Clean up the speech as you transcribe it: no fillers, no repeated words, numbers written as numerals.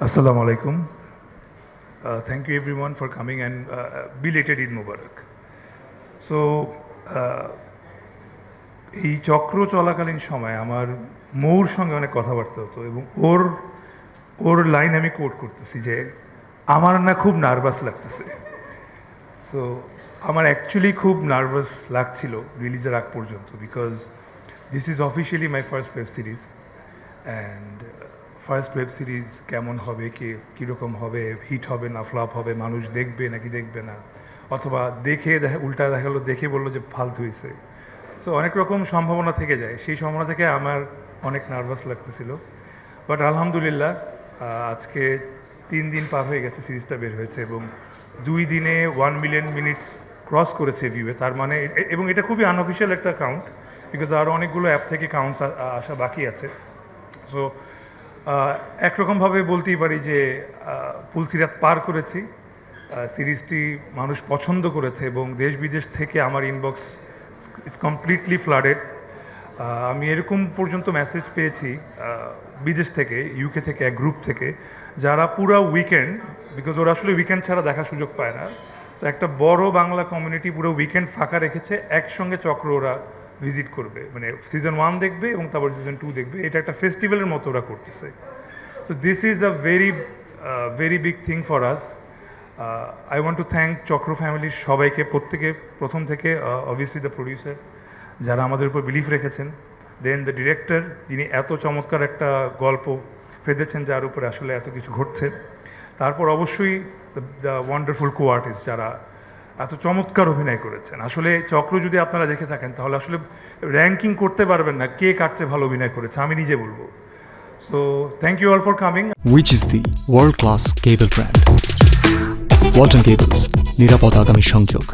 Assalamu alaikum. Thank you everyone for coming and belated Eid Mubarak. So, এই চক্র চলাকালীন সময় আমার মৌর সঙ্গে অনেক কথাবার্তা হতো এবং ওর ওর লাইন আমি কোট করতেছি যে আমার না খুব নার্ভাস লাগতেছে। সো আমার অ্যাকচুয়ালি খুব নার্ভাস লাগছিল রিলিজের আগ পর্যন্ত, because this is officially my first web series and first web series কেমন হবে, কীরকম হবে, হিট হবে না ফ্লপ হবে, মানুষ দেখবে নাকি দেখবে না, অথবা উল্টা দেখা গেলো দেখে বললো যে ফালতু হয়েছে। সো অনেক রকম সম্ভাবনা থেকে যায়, সেই সম্ভাবনা থেকে আমার অনেক নার্ভাস লাগতেছিল। বাট আলহামদুলিল্লাহ আজকে 3 দিন পার হয়ে গেছে, সিরিজটা বের হয়েছে এবং 2 দিনে 1 মিলিয়ন মিনিটস ক্রস করেছে ভিউয়ে। তার মানে এবং এটা খুবই আনঅফিসিয়াল একটা কাউন্ট, বিকজ আরও অনেকগুলো অ্যাপ থেকে কাউন্ট আসা বাকি আছে। সো একরকমভাবে বলতেই পারি যে পুলসিরাত পার করেছি। সিরিজটি মানুষ পছন্দ করেছে এবং দেশ বিদেশ থেকে আমার ইনবক্স ইটস কমপ্লিটলি ফ্লাডেড। আমি এরকম পর্যন্ত মেসেজ পেয়েছি বিদেশ থেকে, ইউকে থেকে, এক গ্রুপ থেকে, যারা পুরো উইকেন্ড, বিকজ ওরা আসলে উইকেন্ড ছাড়া দেখার সুযোগ পায় না, তো একটা বড় বাংলা কমিউনিটি পুরো উইকেন্ড ফাঁকা রেখেছে, একসঙ্গে চক্র ওরা ভিজিট করবে, মানে সিজন 1 দেখবে এবং তারপর সিজন 2 দেখবে। এটা একটা ফেস্টিভ্যালের মতো ওরা করতেছে। তো this is a very big thing for us. I want to thank চক্র ফ্যামিলির সবাইকে, প্রত্যেকে, প্রথম থেকে অবভিয়াসলি দ্য প্রডিউসার যারা আমাদের উপর বিলিফ রেখেছেন, দেন দ্য ডিরেক্টর যিনি এত চমৎকার একটা গল্প ফেঁদেছেন যার উপরে আসলে এত কিছু ঘটছে, তারপর অবশ্যই দ্য ওয়ান্ডারফুল কো আর্টিস্ট যারা এত চমৎকার অভিনয় করেছেন। আসলে চক্র যদি আপনারা দেখে থাকেন তাহলে আসলে র্যাঙ্কিং করতে পারবেন না কে কার চেয়ে ভালো অভিনয় করেছে, আমি নিজে বলবো। So thank you all for coming. Which is the world-class cable brand? Walton Cables, নিরাপদ আগামী সংযোগ।